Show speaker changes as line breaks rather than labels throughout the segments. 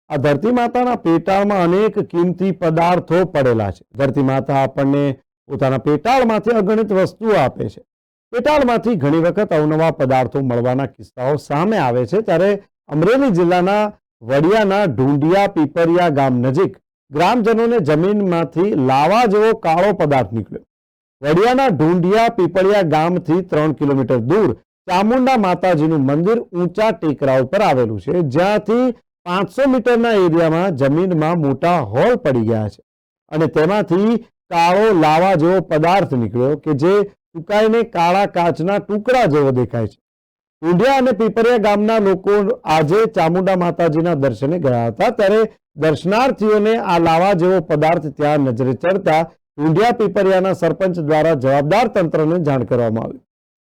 આ ધરતી માતાના પેટાળમાં અનેક કિંમતી પદાર્થો પડેલા છે। ધરતી માતા આપણને પોતાના પેટાળમાંથી અગણિત વસ્તુઓ આપે છે। પેટાળમાંથી ઘણી વખત અવનવા પદાર્થો મળવાના કિસ્સાઓ સામે આવે છે। ત્યારે અમરેલી જિલ્લાના વડિયાના ઢૂંઢિયા પીપરિયા ગામ નજીક ગ્રામજનોને જમીનમાંથી લાવા જેવો કાળો પદાર્થ નીકળ્યો। વડિયાના ઢૂંઢિયા પીપળિયા ગામથી 3 કિલોમીટર દૂર ચામુંડા માતાજીનું મંદિર ઊંચા ટેકરા ઉપર આવેલું છે, જ્યાંથી 500 મીટરના એરિયામાં જમીનમાં મોટા હોલ પડી ગયા છે અને તેમાંથી કાળો લાવા જેવો પદાર્થ નીકળ્યો કે જે સુકાઈને કાળા કાચના ટુકડા જેવો દેખાય છે। ઢૂંઢિયા અને પીપરિયા ગામના લોકો આજે ચામુંડા માતાજીના દર્શને ગયા હતા, ત્યારે દર્શનાર્થીઓને આ લાવા જેવો પદાર્થ ત્યાં નજરે ચડતા ઢૂંઢિયા પીપરિયાના સરપંચ દ્વારા જવાબદાર તંત્રને જાણ કરવામાં આવી।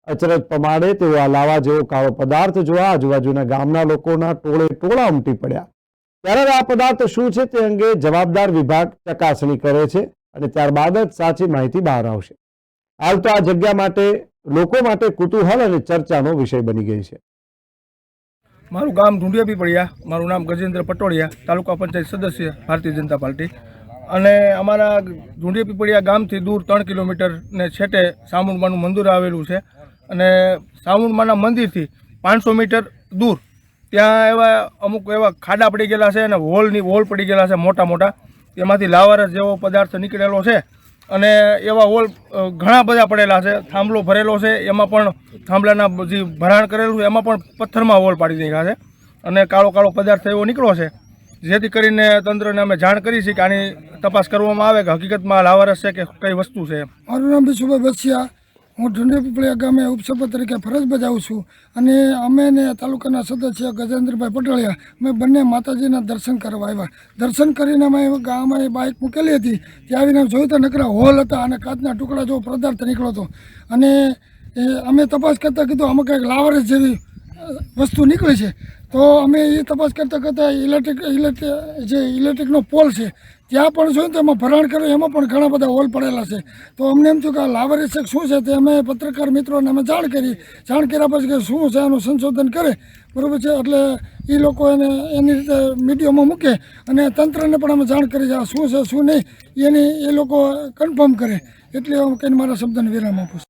અચરજ પમાડે તેઓ આ લાવા જેવો કાળો પદાર્થ જોવા આજુબાજુના ગામના લોકોના ટોળે ટોળા ઉમટી પડ્યા। ત્યારે આ પદાર્થ શું છે તે અંગે જવાબદાર વિભાગ ચકાસણી કરે છે અને ત્યારબાદ જ સાચી માહિતી બહાર આવશે। હાલ તો આ જગ્યા માટે લોકો માટે કુતૂહલ અને ચર્ચાનો વિષય બની ગઈ છે।
મારું ગામ ઢૂંઢિયા પીપળિયા, મારું નામ ગજેન્દ્ર પટોળિયા, તાલુકા પંચાયત સદસ્ય, ભારતીય જનતા પાર્ટી। અને અમારા ઢૂંઢિયા પીપળિયા ગામથી દૂર 3 કિલોમીટર ને છેટે ચામુંડમાનું મંદિર આવેલું છે અને ચામુંડમાના મંદિરથી 500 મીટર દૂર ત્યાં અમુક એવા ખાડા પડી ગયેલા છે અને વોલ પડી ગયેલા છે મોટા મોટા, તેમાંથી લાવારસ જેવો પદાર્થ નીકળેલો છે અને એવા વોલ ઘણા બધા પડેલા છે। થાંભલો ભરેલો છે, એમાં પણ થાંભલાના જે ભરાણ કરેલું છે એમાં પણ પથ્થરમાં વોલ પાડી નાખ્યા છે અને કાળો કાળો પદાર્થ એવો નીકળ્યો છે, જેથી કરીને તંત્રને અમે જાણ કરી છે કે આની તપાસ કરવામાં આવે કે હકીકતમાં લાવારસ છે કે કઈ વસ્તુ છે।
મારું નામ બિશુભાઈ બસિયા, હું ઢૂંઢિયા પીપળિયા ગામે ઉપસરપંચ તરીકે ફરજ બજાવું છું અને અમે ને તાલુકાના સદસ્ય ગજેન્દ્રભાઈ પટોળિયા અમે બંને માતાજીના દર્શન કરવા આવ્યા। દર્શન કરીને અમે ગામમાં બાઇક મૂકેલી હતી, ત્યાં આવીને જોયું તો નકરા હોલ હતા અને કાચના ટુકડા જેવો પદાર્થ નીકળ્યો હતો અને અમે તપાસ કરતાં કીધું આમાં કંઈક લાવારસ જેવી વસ્તુ નીકળી છે, તો અમે એ તપાસ કરતાં ઇલેક્ટ્રિકનો પોલ છે ત્યાં પણ જોયું તો એમાં ભરાણ કર્યું, એમાં પણ ઘણા બધા હોલ પડેલા છે। તો અમને એમ થયું કે આ લાવારસ શું છે તે અમે પત્રકાર મિત્રોને અમે જાણ કર્યા પછી કે શું છે એનું સંશોધન કરે, બરાબર છે, એટલે એ લોકો એને એની રીતે મીડિયામાં મૂકે અને તંત્રને પણ અમે જાણ કરી આ શું છે શું નહીં એ લોકો કન્ફર્મ કરે, એટલે હું કહીને મારા શબ્દને વિરામ આપું છું।